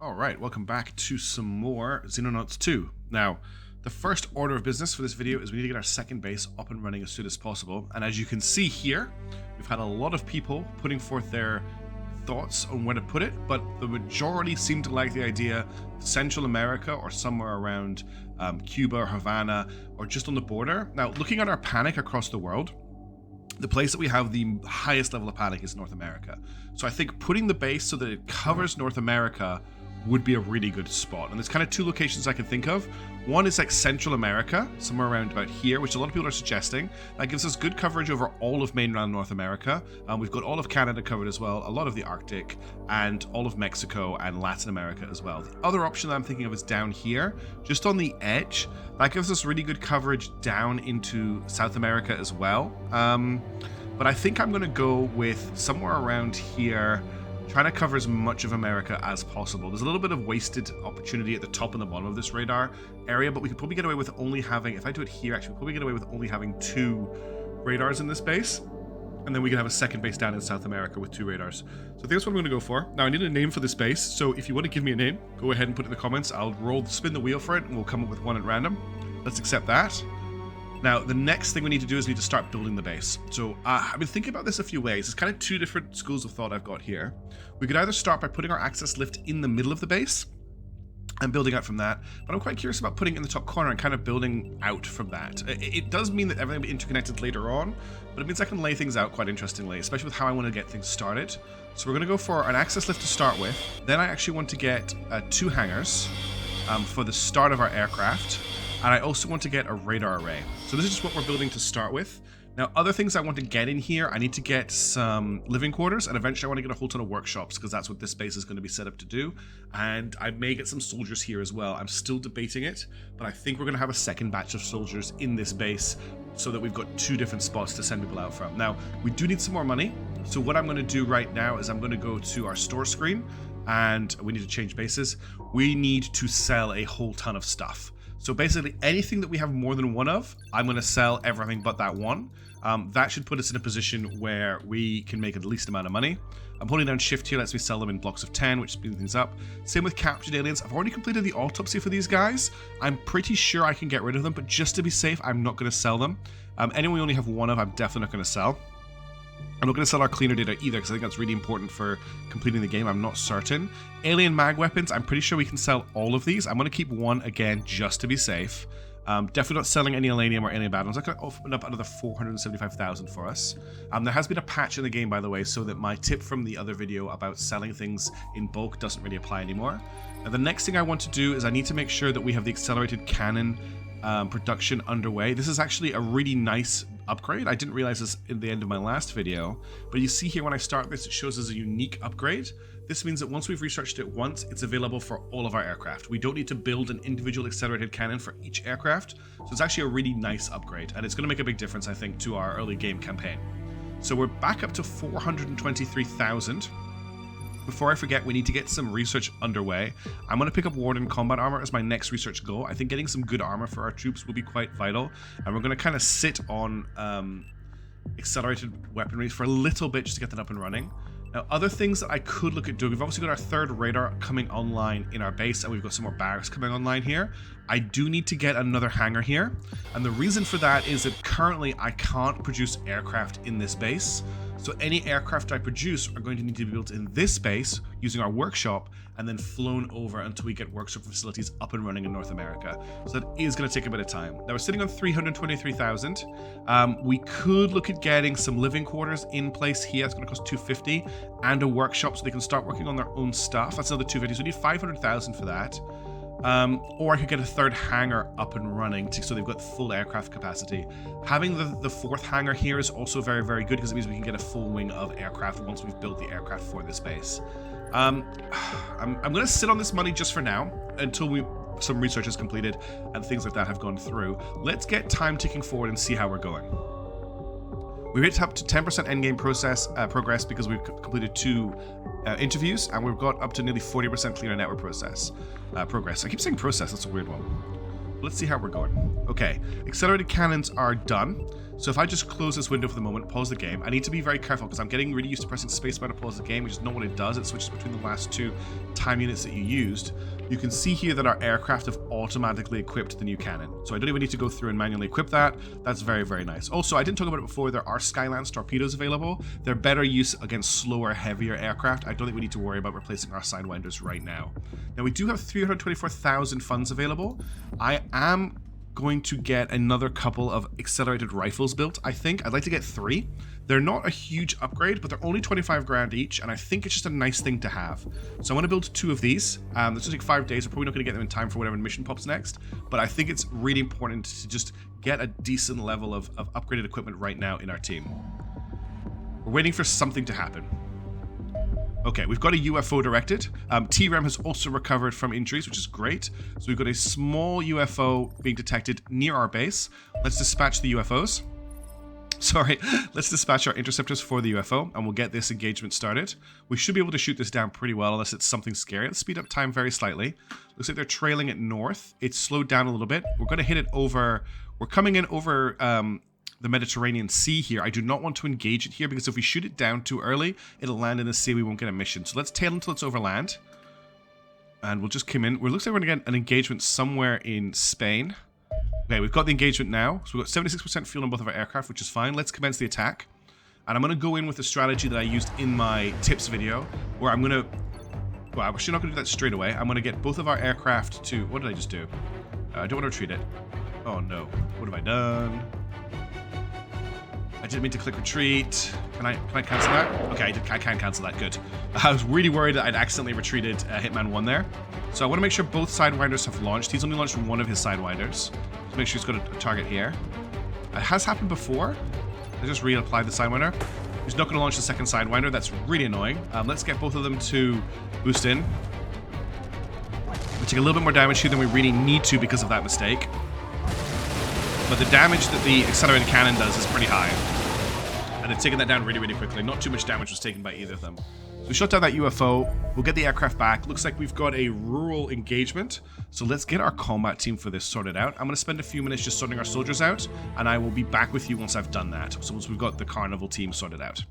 Alright, welcome back to some more Xenonauts 2. Now, the first order of business for this video is we need to get our second base up and running as soon as possible. And as you can see here, we've had a lot of people putting forth their thoughts on where to put it, but the majority seem to like the idea of Central America or somewhere around Cuba or Havana or just on the border. Now, looking at our panic across the world, the place that we have the highest level of panic is North America. So I think putting the base so that it covers North America would be a really good spot. And there's kind of two locations I can think of. One is like Central America, somewhere around about here, which a lot of people are suggesting. That gives us good coverage over all of mainland North America. We've got all of Canada covered as well, a lot of the Arctic, and all of Mexico and Latin America as well. The other option that I'm thinking of is down here, just on the edge. That gives us really good coverage down into South America as well. But I think I'm going to go with somewhere around here, trying to cover as much of America as possible. There's a little bit of wasted opportunity at the top and the bottom of this radar area, but we could probably get away with only having, if I do it here, actually, we'll probably get away with only having 2 radars in this base. And then we can have a second base down in South America with 2 radars. So I think that's what I'm going to go for. Now, I need a name for this base, so if you want to give me a name, go ahead and put it in the comments. I'll spin the wheel for it, and we'll come up with one at random. Let's accept that. Now, the next thing we need to do is we need to start building the base. So I've been thinking about this a few ways. There's kind of 2 different schools of thought I've got here. We could either start by putting our access lift in the middle of the base and building out from that, but I'm quite curious about putting it in the top corner and kind of building out from that. It does mean that everything will be interconnected later on, but it means I can lay things out quite interestingly, especially with how I want to get things started. So we're going to go for an access lift to start with. Then I actually want to get 2 hangars for the start of our aircraft. And I also want to get a radar array. So this is just what we're building to start with. Now, other things I want to get in here, I need to get some living quarters, and eventually I want to get a whole ton of workshops, because that's what this base is going to be set up to do. And I may get some soldiers here as well. I'm still debating it, but I think we're going to have a second batch of soldiers in this base so that we've got 2 different spots to send people out from. Now, we do need some more money. So what I'm going to do right now is I'm going to go to our store screen, and we need to change bases. We need to sell a whole ton of stuff. So basically anything that we have more than 1 of, I'm going to sell everything but that one. That should put us in a position where we can make the least amount of money. I'm holding down shift here, lets me sell them in blocks of 10, which speeds things up. Same with captured aliens. I've already completed the autopsy for these guys. I'm pretty sure I can get rid of them, but just to be safe, I'm not going to sell them. Anyone we only have 1 of, I'm definitely not going to sell. I'm not going to sell our cleaner data either, because I think that's really important for completing the game. I'm not certain. Alien mag weapons, I'm pretty sure we can sell all of these. I'm going to keep 1 again, just to be safe. Definitely not selling any Alanium or alien battles. That's going to open up another 475,000 for us. There has been a patch in the game, by the way, so that my tip from the other video about selling things in bulk doesn't really apply anymore. Now, the next thing I want to do is I need to make sure that we have the accelerated cannon production underway. This is actually a really nice upgrade. I didn't realize this in the end of my last video, but you see here when I start this, it shows as a unique upgrade. This means that once we've researched it once, it's available for all of our aircraft. We don't need to build an individual accelerated cannon for each aircraft, so it's actually a really nice upgrade, and it's going to make a big difference, I think, to our early game campaign. So we're back up to 423,000. Before I forget, we need to get some research underway. I'm going to pick up Warden Combat Armor as my next research goal. I think getting some good armor for our troops will be quite vital. And we're going to kind of sit on accelerated weaponry for a little bit just to get that up and running. Now, other things that I could look at doing, we've obviously got our 3rd radar coming online in our base, and we've got some more barracks coming online here. I do need to get another hangar here. And the reason for that is that currently I can't produce aircraft in this base. So any aircraft I produce are going to need to be built in this base using our workshop and then flown over until we get workshop facilities up and running in North America. So that is going to take a bit of time. Now we're sitting on 323,000. We could look at getting some living quarters in place here. It's going to cost 250 and a workshop so they can start working on their own stuff. That's another 250. So we need 500,000 for that. Or I could get a 3rd hangar up and running so they've got full aircraft capacity. Having the 4th hangar here is also very, very good because it means we can get a full wing of aircraft once we've built the aircraft for this base. I'm going to sit on this money just for now until some research is completed and things like that have gone through. Let's get time ticking forward and see how we're going. We've hit up to 10% endgame progress because we've completed 2 interviews, and we've got up to nearly 40% cleaner network progress. I keep saying process, that's a weird one. Let's see how we're going. Okay, accelerated cannons are done. So if I just close this window for the moment, pause the game, I need to be very careful because I'm getting really used to pressing spacebar to pause the game, which is not what it does. It switches between the last two time units that you used. You can see here that our aircraft have automatically equipped the new cannon. So I don't even need to go through and manually equip that. That's very, very nice. Also, I didn't talk about it before. There are Skylance torpedoes available. They're better use against slower, heavier aircraft. I don't think we need to worry about replacing our Sidewinders right now. Now, we do have 324,000 funds available. I am going to get another couple of accelerated rifles built, I think. I'd like to get 3. They're not a huge upgrade, but they're only 25 grand each, and I think it's just a nice thing to have. So I want to build 2 of these. This will take 5 days. We're probably not going to get them in time for whatever mission pops next, but I think it's really important to just get a decent level of upgraded equipment right now in our team. We're waiting for something to happen. Okay, we've got a UFO directed. TREM has also recovered from injuries, which is great. So we've got a small UFO being detected near our base. Let's dispatch the UFOs. Sorry, let's dispatch our interceptors for the UFO, and we'll get this engagement started. We should be able to shoot this down pretty well, unless it's something scary. Let's speed up time very slightly. Looks like they're trailing it north. It's slowed down a little bit. We're going to hit it over... We're coming in over... the Mediterranean Sea here. I do not want to engage it here because if we shoot it down too early, it'll land in the sea. We won't get a mission. So let's tail until it's over land. And we'll just come in. It looks like we're going to get an engagement somewhere in Spain. Okay, we've got the engagement now. So we've got 76% fuel on both of our aircraft, which is fine. Let's commence the attack. And I'm going to go in with the strategy that I used in my tips video, where I'm going to... Well, we're actually not going to do that straight away. I'm going to get both of our aircraft to... What did I just do? I don't want to retreat it. Oh, no. What have I done? I didn't mean to click retreat. Can I cancel that? Okay, I can cancel that. Good. I was really worried that I'd accidentally retreated Hitman 1 there. So I want to make sure both Sidewinders have launched. He's only launched one of his Sidewinders. So make sure he's got a target here. It has happened before. I just reapplied the Sidewinder. He's not going to launch the second Sidewinder. That's really annoying. Let's get both of them to boost in. We take a little bit more damage here than we really need to because of that mistake. But the damage that the accelerated cannon does is pretty high. And it's taken that down really, really quickly. Not too much damage was taken by either of them. So we shot down that UFO. We'll get the aircraft back. Looks like we've got a rural engagement. So let's get our combat team for this sorted out. I'm going to spend a few minutes just sorting our soldiers out. And I will be back with you once I've done that. So once we've got the carnival team sorted out.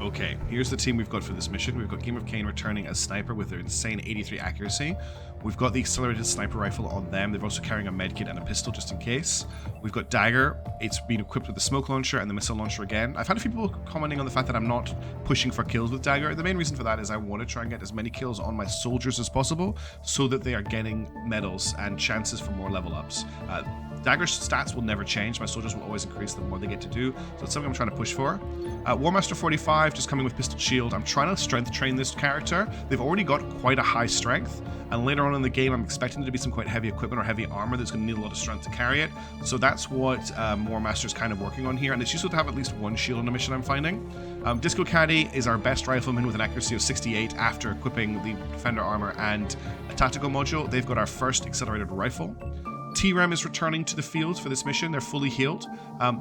Okay, here's the team we've got for this mission. We've got Game of Cain returning as sniper with their insane 83 accuracy. We've got the accelerated sniper rifle on them. They're also carrying a medkit and a pistol just in case. We've got Dagger. It's been equipped with the smoke launcher and the missile launcher again. I've had a few people commenting on the fact that I'm not pushing for kills with Dagger. The main reason for that is I want to try and get as many kills on my soldiers as possible so that they are getting medals and chances for more level ups. Dagger's stats will never change. My soldiers will always increase the more they get to do. So it's something I'm trying to push for. War Master 45 just coming with pistol shield. I'm trying to strength train this character. They've already got quite a high strength. And later on in the game, I'm expecting there to be some quite heavy equipment or heavy armor that's going to need a lot of strength to carry it. So that's what War Master's kind of working on here. And it's useful to have at least one shield on a mission, I'm finding. Disco Caddy is our best rifleman with an accuracy of 68 after equipping the Defender armor and a tactical module. They've got our first accelerated rifle. TREM is returning to the field for this mission. They're fully healed.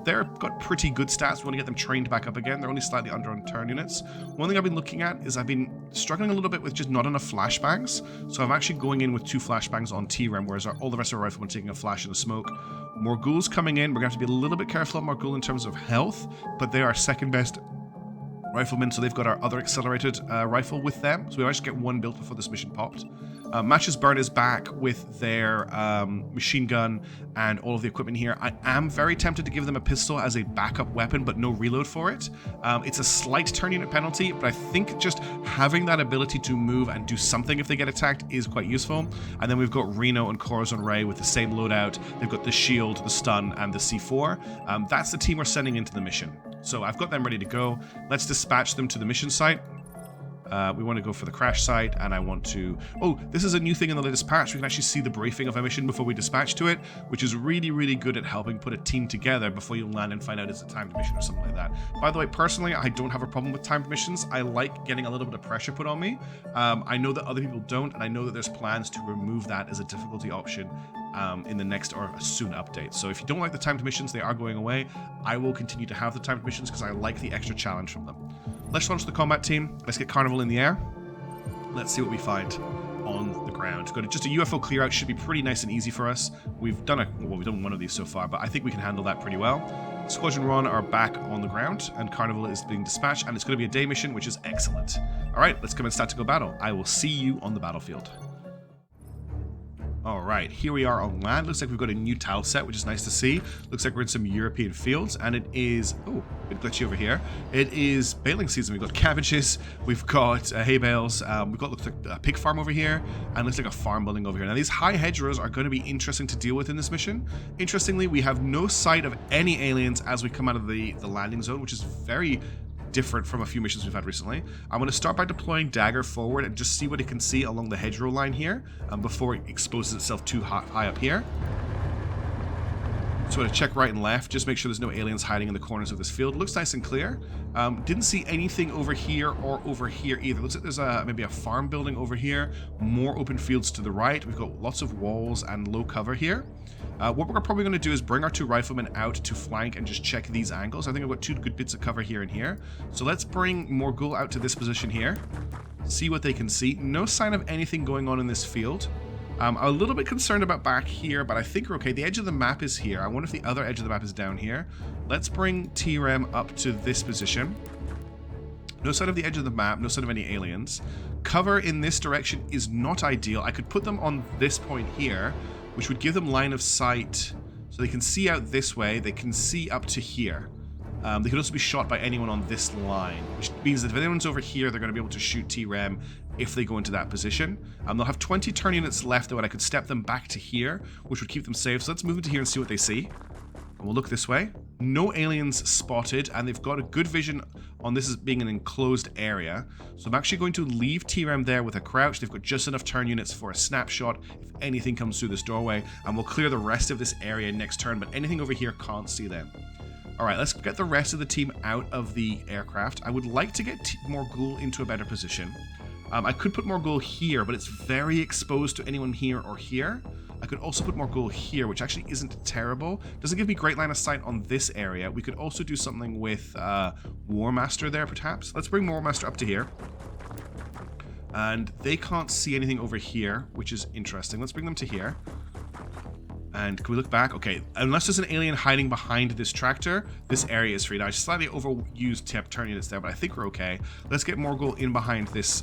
They've got pretty good stats. We want to get them trained back up again. They're only slightly under on turn units. One thing I've been looking at is I've been struggling a little bit with just not enough flashbangs. So I'm actually going in with 2 flashbangs on TREM, whereas all the rest of our riflemen taking a flash and a smoke. Morgul's coming in. We're going to have to be a little bit careful on Morgul in terms of health, but they are second best riflemen, so they've got our other accelerated rifle with them. So we might just get one built before this mission popped. Matches Burn is back with their machine gun and all of the equipment here. I am very tempted to give them a pistol as a backup weapon, but no reload for it. It's a slight turn unit penalty, but I think just having that ability to move and do something if they get attacked is quite useful. And then we've got Reno and Corazon Ray with the same loadout. They've got the shield, the stun, and the C4. That's the team we're sending into the mission. So I've got them ready to go. Let's dispatch them to the mission site. We want to go for the crash site, and I want to... Oh, this is a new thing in the latest patch. We can actually see the briefing of a mission before we dispatch to it, which is really, really good at helping put a team together before you land and find out it's a timed mission or something like that. By the way, personally, I don't have a problem with timed missions. I like getting a little bit of pressure put on me. I know that other people don't, and I know that there's plans to remove that as a difficulty option in the next or a soon update. So if you don't like the timed missions, they are going away. I will continue to have the timed missions because I like the extra challenge from them. Let's launch the combat team. Let's get Carnival in the air. Let's see what we find. on the ground. Got just a UFO clear out, should be pretty nice and easy for us. We've done one of these so far, but I think we can handle that pretty well. Squadron 1 are back on the ground, and Carnival is being dispatched, and it's going to be a day mission, which is excellent. Alright, let's come and start to go battle. I will see you on the battlefield. Alright, here we are on land. Looks like we've got a new tile set, which is nice to see. Looks like we're in some European fields, and it is... oh, a bit glitchy over here. It is baling season. We've got cabbages, we've got hay bales, we've got, looks like a pig farm over here, and looks like a farm building over here. Now, these high hedgerows are going to be interesting to deal with in this mission. Interestingly, we have no sight of any aliens as we come out of the landing zone, which is very different from a few missions we've had recently. I'm going to start by deploying Dagger forward and just see what it can see along the hedgerow line here before it exposes itself too high up here. So I'm going to check right and left, just make sure there's no aliens hiding in the corners of this field. Looks nice and clear. Didn't see anything over here or over here either. Looks like there's maybe a farm building over here, more open fields to the right. We've got lots of walls and low cover here. What we're probably going to do is bring our 2 riflemen out to flank and just check these angles. I think I've got 2 good bits of cover here and here. So let's bring Morgul out to this position here. See what they can see. No sign of anything going on in this field. I'm a little bit concerned about back here, but I think we're okay. The edge of the map is here. I wonder if the other edge of the map is down here. Let's bring T-Rem up to this position. No sign of the edge of the map, no sign of any aliens. Cover in this direction is not ideal. I could put them on this point here, which would give them line of sight so they can see out this way, they can see up to here. They could also be shot by anyone on this line, which means that if anyone's over here, they're going to be able to shoot T-Rem if they go into that position. They'll have 20 turn units left, though, and I could step them back to here, which would keep them safe. So let's move into here and see what they see. And we'll look this way. No aliens spotted, and they've got a good vision on this as being an enclosed area. So I'm actually going to leave T-Rem there with a crouch. They've got just enough turn units for a snapshot if anything comes through this doorway, and we'll clear the rest of this area next turn, but anything over here can't see them. Alright, let's get the rest of the team out of the aircraft. I would like to get Morgul into a better position. I could put Morgul here, but it's very exposed to anyone here or here. I could also put Morgul here, which actually isn't terrible. Doesn't give me great line of sight on this area. We could also do something with War Master there, perhaps. Let's bring War Master up to here. And they can't see anything over here, which is interesting. Let's bring them to here. And can we look back? Okay, unless there's an alien hiding behind this tractor, this area is free. Now, I slightly overused turn units there, but I think we're okay. Let's get Morgul in behind this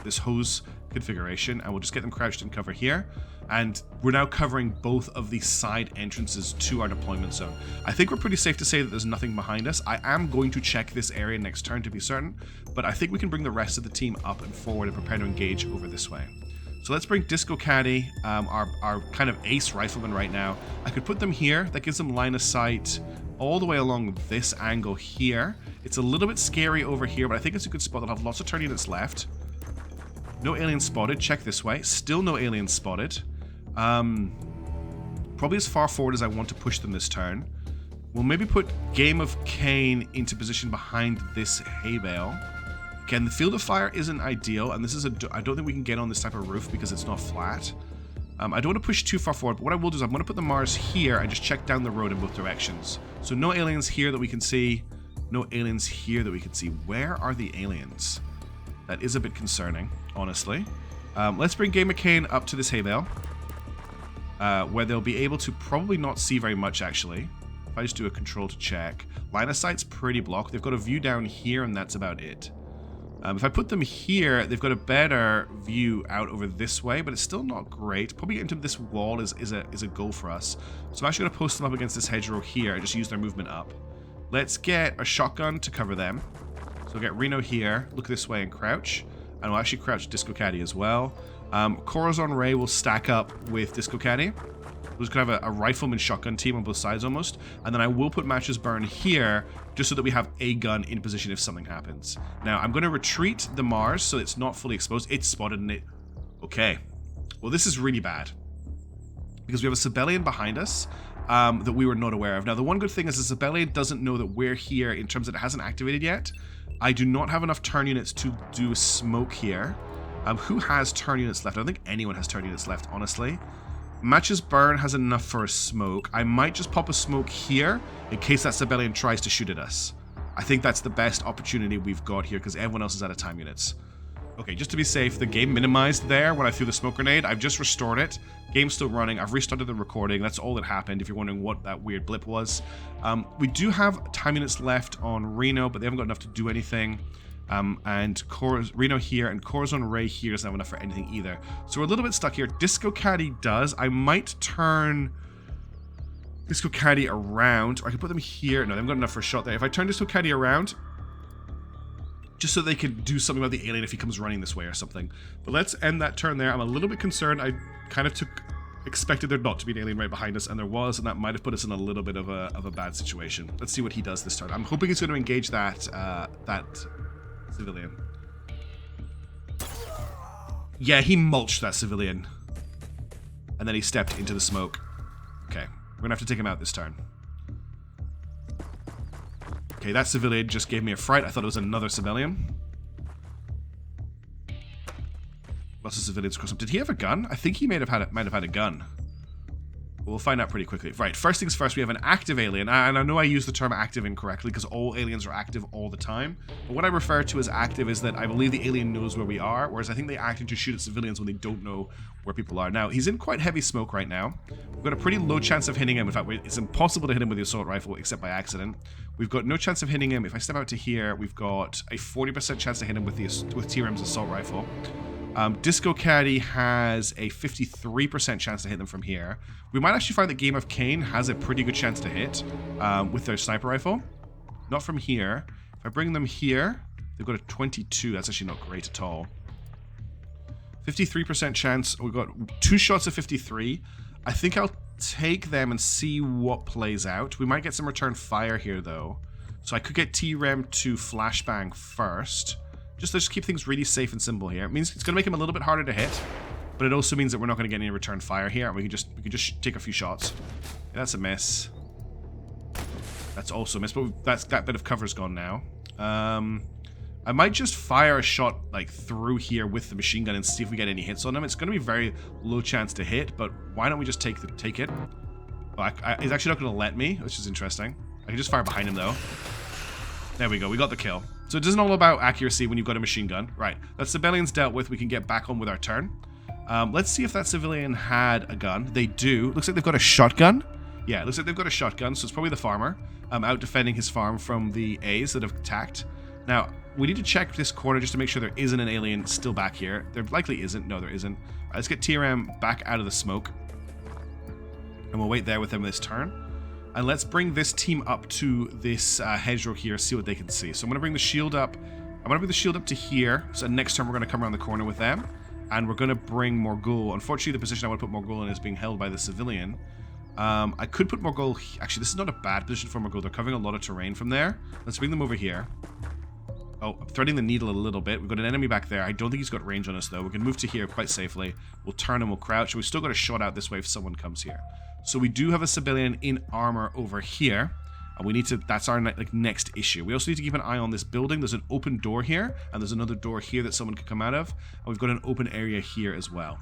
this hose configuration, and we'll just get them crouched in cover here. And we're now covering both of the side entrances to our deployment zone. I think we're pretty safe to say that there's nothing behind us. I am going to check this area next turn to be certain, but I think we can bring the rest of the team up and forward and prepare to engage over this way. So let's bring Disco Caddy, our kind of ace rifleman right now. I could put them here. That gives them line of sight all the way along this angle here. It's a little bit scary over here, but I think it's a good spot. They'll have lots of turn units left. No aliens spotted. Check this way. Still no aliens spotted. Probably as far forward as I want to push them this turn. We'll maybe put Game of Cain into position behind this hay bale. Again, the field of fire isn't ideal, and this is I don't think we can get on this type of roof because it's not flat. I don't want to push too far forward, but what I will do is I'm going to put the Mars here and just check down the road in both directions. So no aliens here that we can see, no aliens here that we can see. Where are the aliens? That is a bit concerning, honestly. Let's bring Game of Cain up to this hay bale, where they'll be able to probably not see very much, actually. If I just do a control to check. Line of sight's pretty blocked. They've got a view down here, and that's about it. If I put them here, they've got a better view out over this way, but it's still not great. Probably getting into this wall is a goal for us. So I'm actually going to post them up against this hedgerow here and just use their movement up. Let's get a shotgun to cover them. So we'll get Reno here, look this way and crouch. And we'll actually crouch Disco Caddy as well. Corazon Ray will stack up with Disco Caddy. We're just going to have a rifleman shotgun team on both sides almost. And then I will put Matches Burn here just so that we have a gun in position if something happens. Now, I'm going to retreat the Mars so it's not fully exposed. It's spotted and it... Okay. Well, this is really bad. Because we have a Sibelian behind us that we were not aware of. Now, the one good thing is the Sibelian doesn't know that we're here in terms that it hasn't activated yet. I do not have enough turn units to do a smoke here. Who has turn units left? I don't think anyone has turn units left, honestly. Matches Burn has enough for a smoke. I might just pop a smoke here in case that Sibelian tries to shoot at us. I think that's the best opportunity we've got here because everyone else is out of time units. Okay, just to be safe, the game minimized there when I threw the smoke grenade. I've just restored it. Game's still running. I've restarted the recording. That's all that happened, if you're wondering what that weird blip was. We do have time units left on Reno, but they haven't got enough to do anything. And Reno here and Corazon Ray here doesn't have enough for anything either. So we're a little bit stuck here. Disco Caddy does. I might turn Disco Caddy around. Or I can put them here. No, they haven't got enough for a shot there. If I turn Disco Caddy around, just so they could do something about the alien if he comes running this way or something. But let's end that turn there. I'm a little bit concerned. I kind of expected there not to be an alien right behind us, and there was, and that might have put us in a little bit of a bad situation. Let's see what he does this turn. I'm hoping he's going to engage that civilian. Yeah, he mulched that civilian. And then he stepped into the smoke. Okay, we're going to have to take him out this turn. Okay, that civilian just gave me a fright. I thought it was another civilian. Lots of civilians across him. Did he have a gun? I think he might have had a gun. We'll find out pretty quickly. Right, first things first, we have an active alien. And I know I use the term active incorrectly because all aliens are active all the time. But what I refer to as active is that I believe the alien knows where we are, whereas I think they act to shoot at civilians when they don't know where people are. Now, he's in quite heavy smoke right now. We've got a pretty low chance of hitting him. In fact, it's impossible to hit him with the assault rifle except by accident. We've got no chance of hitting him. If I step out to here, we've got a 40% chance to hit him with TRM's assault rifle. Disco Caddy has a 53% chance to hit them from here. We might actually find that Game of Cain has a pretty good chance to hit with their sniper rifle. Not from here. If I bring them here, they've got a 22. That's actually not great at all. 53% chance. We've got 2 shots of 53. I think I'll take them and see what plays out. We might get some return fire here, though. So I could get TRM to flashbang first. Just keep things really safe and simple here. It means it's going to make him a little bit harder to hit, but it also means that we're not going to get any return fire here. We can just take a few shots. Yeah, that's a miss. That's also a miss, but that bit of cover's gone now. I might just fire a shot like through here with the machine gun and see if we get any hits on him. It's going to be very low chance to hit, but why don't we just take it? Well, he's actually not going to let me, which is interesting. I can just fire behind him though. There we go. We got the kill. So it isn't all about accuracy when you've got a machine gun. Right. That civilian's dealt with. We can get back on with our turn. Let's see if that civilian had a gun. They do. Looks like they've got a shotgun. Yeah, it looks like they've got a shotgun, so it's probably the farmer out defending his farm from the A's that have attacked. Now, we need to check this corner just to make sure there isn't an alien still back here. There likely isn't. No, there isn't. Right, let's get TRM back out of the smoke. And we'll wait there with him this turn. And let's bring this team up to this hedgerow here, see what they can see. So I'm going to bring the shield up. I'm going to bring the shield up to here. So next turn we're going to come around the corner with them. And we're going to bring Morgul. Unfortunately, the position I want to put Morgul in is being held by the civilian. I could put Morgul... Actually, this is not a bad position for Morgul. They're covering a lot of terrain from there. Let's bring them over here. Oh, I'm threading the needle a little bit. We've got an enemy back there. I don't think he's got range on us, though. We can move to here quite safely. We'll turn and we'll crouch. We've still got a shot out this way if someone comes here. So we do have a civilian in armor over here. And we need to... That's our next issue. We also need to keep an eye on this building. There's an open door here. And there's another door here that someone could come out of. And we've got an open area here as well.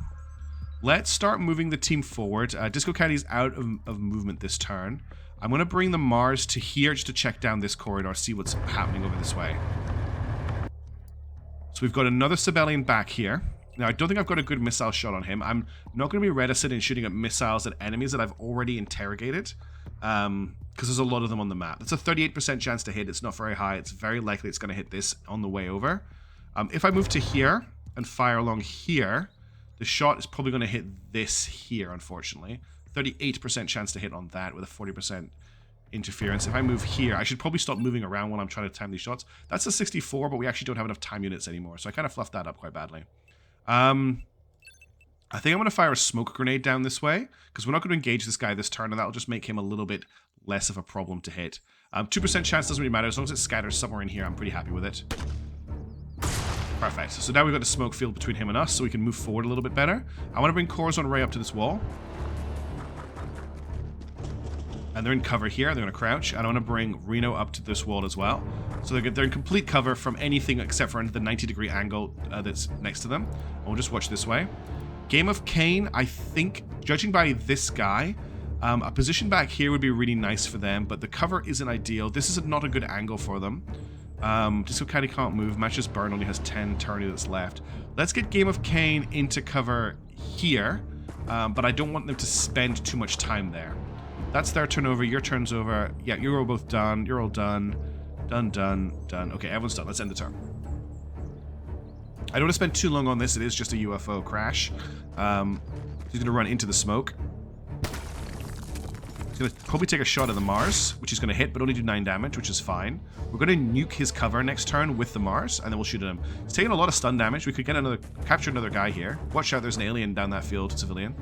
Let's start moving the team forward. Disco Caddy's out of movement this turn. I'm going to bring the Mars to here just to check down this corridor, see what's happening over this way. So we've got another civilian back here. Now, I don't think I've got a good missile shot on him. I'm not going to be reticent in shooting at missiles at enemies that I've already interrogated. Because there's a lot of them on the map. It's a 38% chance to hit. It's not very high. It's very likely it's going to hit this on the way over. If I move to here and fire along here, the shot is probably going to hit this here, unfortunately. 38% chance to hit on that with a 40% interference. If I move here, I should probably stop moving around while I'm trying to time these shots. That's a 64, but we actually don't have enough time units anymore. So I kind of fluffed that up quite badly. I think I'm going to fire a smoke grenade down this way, because we're not going to engage this guy this turn, and that'll just make him a little bit less of a problem to hit. 2% chance doesn't really matter. As long as it scatters somewhere in here, I'm pretty happy with it. Perfect. So now we've got a smoke field between him and us, so we can move forward a little bit better. I want to bring Corazon Ray up to this wall. And they're in cover here. They're going to crouch. And I want to bring Reno up to this wall as well. So they're in complete cover from anything except for the 90-degree angle that's next to them. And we'll just watch this way. Game of Cain, I think, judging by this guy, a position back here would be really nice for them, but the cover isn't ideal. This is not a good angle for them. Disco Caddy can't move. Matches Burn only has 10 turn units left. Let's get Game of Cain into cover here, but I don't want them to spend too much time there. That's their turn over. Your turn's over. Yeah, you're all both done. You're all done. Done, done, done. Okay, everyone's done. Let's end the turn. I don't want to spend too long on this. It is just a UFO crash. He's going to run into the smoke. He's going to probably take a shot at the Mars, which he's going to hit, but only do 9 damage, which is fine. We're going to nuke his cover next turn with the Mars, and then we'll shoot at him. He's taking a lot of stun damage. We could get capture another guy here. Watch out, there's an alien down that field, civilian.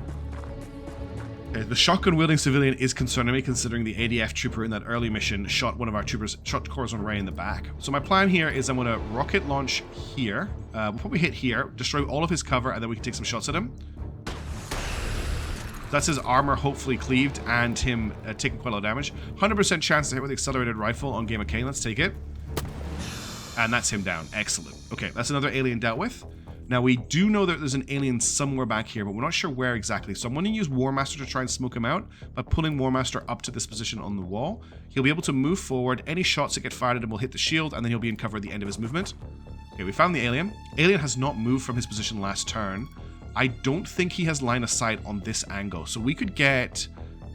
Okay, the shotgun-wielding civilian is concerning me, considering the ADF trooper in that early mission shot one of our troopers, shot Corazon Ray in the back. So my plan here is I'm going to rocket launch here. We'll probably hit here, destroy all of his cover, and then we can take some shots at him. That's his armor hopefully cleaved and him taking quite a lot of damage. 100% chance to hit with the accelerated rifle on Game of Cain. Let's take it. And that's him down. Excellent. Okay, that's another alien dealt with. Now, we do know that there's an alien somewhere back here, but we're not sure where exactly. So I'm going to use War Master to try and smoke him out by pulling War Master up to this position on the wall. He'll be able to move forward. Any shots that get fired at him will hit the shield, and then he'll be in cover at the end of his movement. Okay, we found the alien. Alien has not moved from his position last turn. I don't think he has line of sight on this angle. So we could get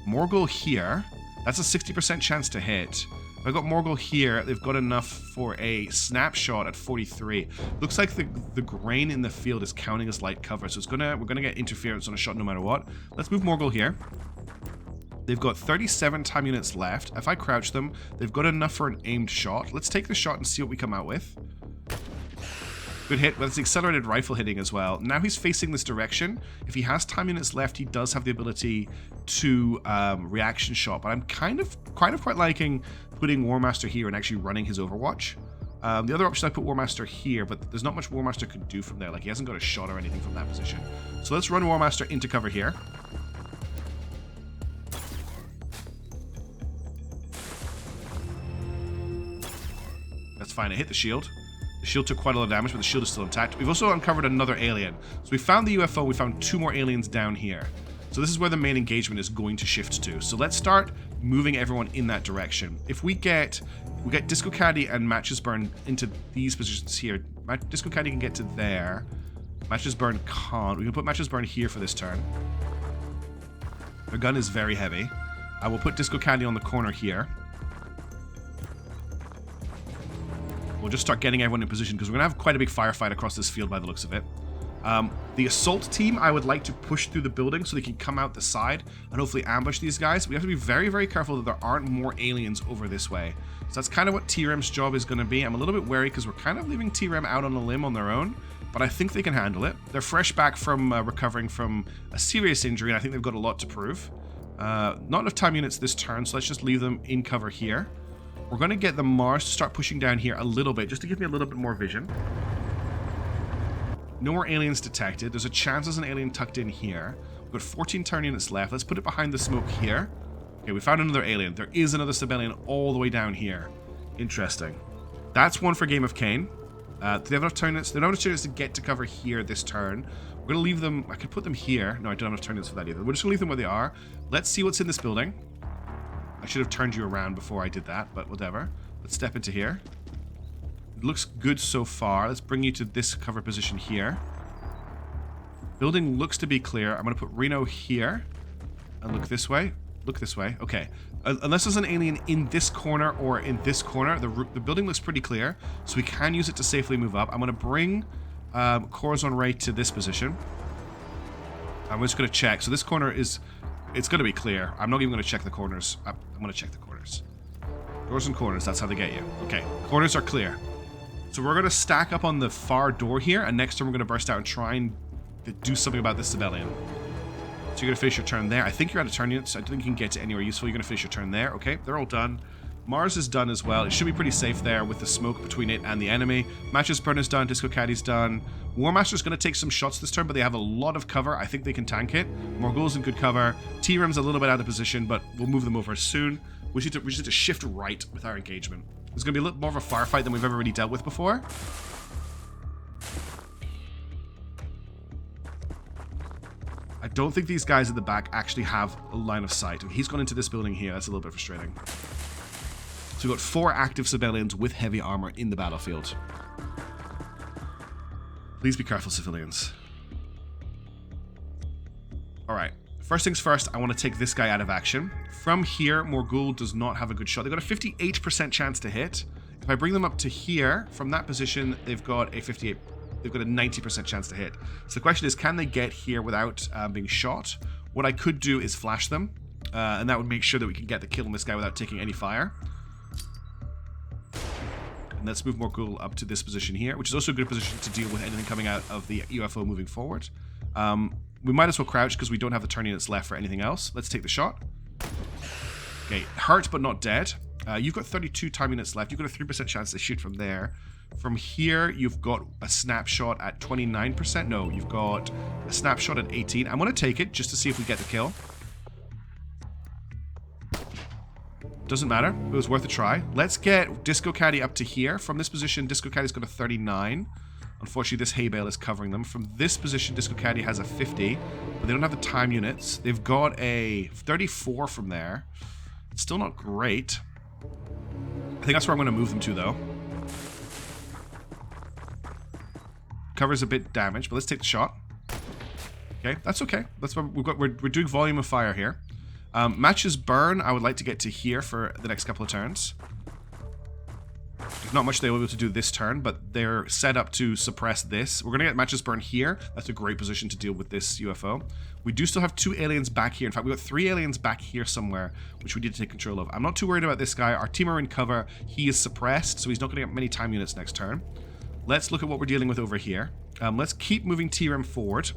Morgul here. That's a 60% chance to hit. If I got Morgul here, they've got enough for a snapshot at 43. Looks like the grain in the field is counting as light cover, so we're gonna get interference on a shot no matter what. Let's move Morgul here. They've got 37 time units left. If I crouch them, they've got enough for an aimed shot. Let's take the shot and see what we come out with. Good hit, but it's the accelerated rifle hitting as well. Now he's facing this direction. If he has time units left, he does have the ability to reaction shot, but I'm kind of quite liking putting War Master here and actually running his Overwatch. The other option, I put War Master here, but there's not much War Master could do from there. Like, he hasn't got a shot or anything from that position. So let's run War Master into cover here. That's fine, I hit the shield. The shield took quite a lot of damage, but the shield is still intact. We've also uncovered another alien. So we found the UFO, we found 2 more aliens down here. So this is where the main engagement is going to shift to. So let's start moving everyone in that direction. If we get Disco Caddy and Matches Burn into these positions here. Disco Caddy can get to there. Matches Burn can't. We can put Matches Burn here for this turn. Their gun is very heavy. I will put Disco Caddy on the corner here. We'll just start getting everyone in position because we're going to have quite a big firefight across this field by the looks of it. The assault team, I would like to push through the building so they can come out the side and hopefully ambush these guys. We have to be very, very careful that there aren't more aliens over this way. So that's kind of what T-Rem's job is going to be. I'm a little bit wary because we're kind of leaving T-Rem out on a limb on their own, but I think they can handle it. They're fresh back from recovering from a serious injury, and I think they've got a lot to prove. Not enough time units this turn, so let's just leave them in cover here. We're going to get the Mars to start pushing down here a little bit, just to give me a little bit more vision. No more aliens detected. There's a chance there's an alien tucked in here. We've got 14 turn units left. Let's put it behind the smoke here. Okay, we found another alien. There is another civilian all the way down here. Interesting. That's one for Game of Cain. Do they have enough turn units? They don't have enough turn units to get to cover here this turn. We're going to leave them... I could put them here. No, I don't have enough turn units for that either. We're just going to leave them where they are. Let's see what's in this building. I should have turned you around before I did that, but whatever. Let's step into here. It looks good so far. Let's bring you to this cover position here. Building looks to be clear. I'm going to put Reno here. And look this way. Look this way. Okay. Unless there's an alien in this corner or in this corner, the building looks pretty clear. So we can use it to safely move up. I'm going to bring Corazon Ray to this position. I'm just going to check. So this corner is... It's going to be clear. I'm not even going to check the corners. I'm going to check the corners. Doors and corners, that's how they get you. Okay, corners are clear. So we're going to stack up on the far door here, and next turn we're going to burst out and try and do something about this civilian. So you're going to finish your turn there. I think you're out of turn units. I don't think you can get to anywhere useful. You're going to finish your turn there. Okay, they're all done. Mars is done as well. It should be pretty safe there with the smoke between it and the enemy. Matches Burn is done. Disco Caddy's done. War Master's going to take some shots this turn, but they have a lot of cover. I think they can tank it. Morgul's in good cover. T-Rem's a little bit out of position, but we'll move them over soon. We just need to shift right with our engagement. It's going to be a little more of a firefight than we've ever really dealt with before. I don't think these guys at the back actually have a line of sight. He's gone into this building here. That's a little bit frustrating. So we've got 4 active civilians with heavy armor in the battlefield. Please be careful, civilians. Alright, first things first, I want to take this guy out of action. From here, Morgul does not have a good shot. They've got a 58% chance to hit. If I bring them up to here, from that position, they've got a 90% chance to hit. So the question is, can they get here without being shot? What I could do is flash them, and that would make sure that we can get the kill on this guy without taking any fire. And let's move Morgul up to this position here, which is also a good position to deal with anything coming out of the UFO moving forward. We might as well crouch because we don't have the turn units left for anything else. Let's take the shot. Okay, hurt but not dead. You've got 32 time units left. You've got a 3% chance to shoot from there. From here, you've got a snapshot at 29%. No, you've got a snapshot at 18. I'm going to take it just to see if we get the kill. Doesn't matter. It was worth a try. Let's get Disco Caddy up to here. From this position, Disco Caddy's got a 39. Unfortunately, this hay bale is covering them. From this position, Disco Caddy has a 50, but they don't have the time units. They've got a 34 from there. It's still not great. I think that's where I'm going to move them to, though. Cover's a bit damaged, but let's take the shot. Okay, that's okay. That's what we're doing volume of fire here. Matches burn, I would like to get to here for the next couple of turns. There's not much they will be able to do this turn, but they're set up to suppress this. We're going to get matches burn here. That's a great position to deal with this UFO. We do still have 2 aliens back here. In fact, we've got 3 aliens back here somewhere, which we need to take control of. I'm not too worried about this guy. Our team are in cover. He is suppressed, so he's not going to get many time units next turn. Let's look at what we're dealing with over here. Let's keep moving TRM forward.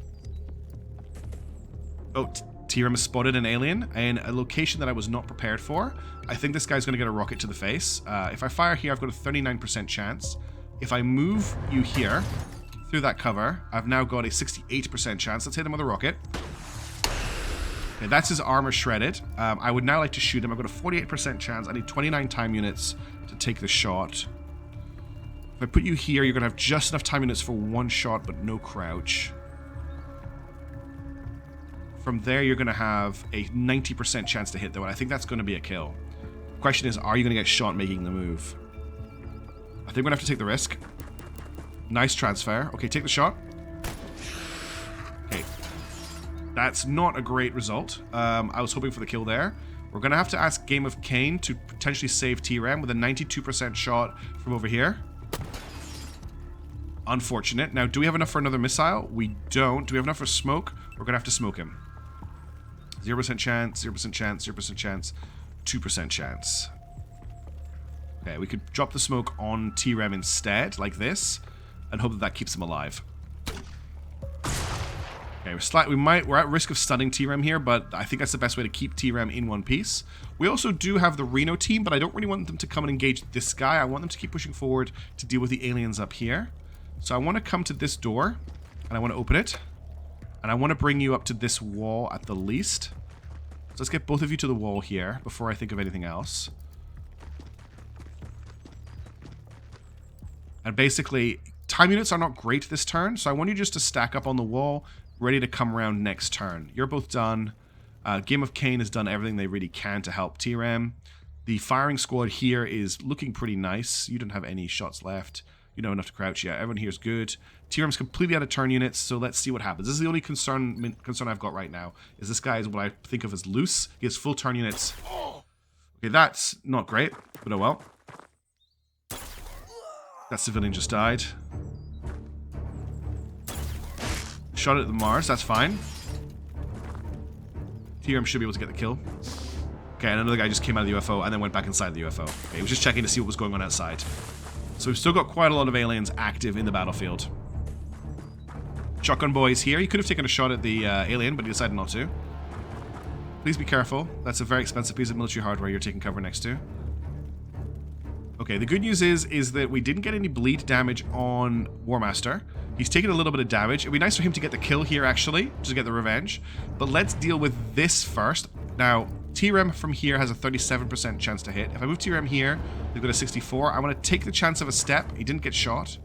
Oh, TRM has spotted an alien in a location that I was not prepared for. I think this guy's going to get a rocket to the face. If I fire here, I've got a 39% chance. If I move you here, through that cover, I've now got a 68% chance. Let's hit him with a rocket. Okay, that's his armor shredded. I would now like to shoot him. I've got a 48% chance. I need 29 time units to take the shot. If I put you here, you're going to have just enough time units for 1 shot, but no crouch. From there, you're going to have a 90% chance to hit, though, and I think that's going to be a kill. The question is, are you going to get shot making the move? I think we're going to have to take the risk. Nice transfer. Okay, take the shot. Okay. That's not a great result. I was hoping for the kill there. We're going to have to ask Game of Cain to potentially save TRM with a 92% shot from over here. Unfortunate. Now, do we have enough for another missile? We don't. Do we have enough for smoke? We're going to have to smoke him. 0% chance, 0% chance, 0% chance, 2% chance. Okay, we could drop the smoke on TRM instead, like this, and hope that that keeps him alive. Okay, we're at risk of stunning TRM here, but I think that's the best way to keep TRM in one piece. We also do have the Reno team, but I don't really want them to come and engage this guy. I want them to keep pushing forward to deal with the aliens up here. So I want to come to this door, and I want to open it. And I want to bring you up to this wall at the least. So let's get both of you to the wall here before I think of anything else. And basically, time units are not great this turn, so I want you just to stack up on the wall, ready to come around next turn. You're both done. Game of Cain has done everything they really can to help TRM. The firing squad here is looking pretty nice. You don't have any shots left. You know enough to crouch. Yeah, everyone here is good. TRM's completely out of turn units, so let's see what happens. This is the only concern I've got right now. Is this guy is what I think of as loose. He has full turn units. Okay, that's not great, but oh well. That civilian just died. Shot at the Mars, that's fine. TRM should be able to get the kill. Okay, and another guy just came out of the UFO and then went back inside the UFO. Okay, he was just checking to see what was going on outside. So we've still got quite a lot of aliens active in the battlefield. Shotgun boy is here. He could have taken a shot at the alien, but he decided not to. Please be careful. That's a very expensive piece of military hardware you're taking cover next to. Okay, the good news is that we didn't get any bleed damage on War Master. He's taken a little bit of damage. It'd be nice for him to get the kill here, actually, just to get the revenge. But let's deal with this first. Now, TRM from here has a 37% chance to hit. If I move TRM here, they've got a 64. I want to take the chance of a step. He didn't get shot.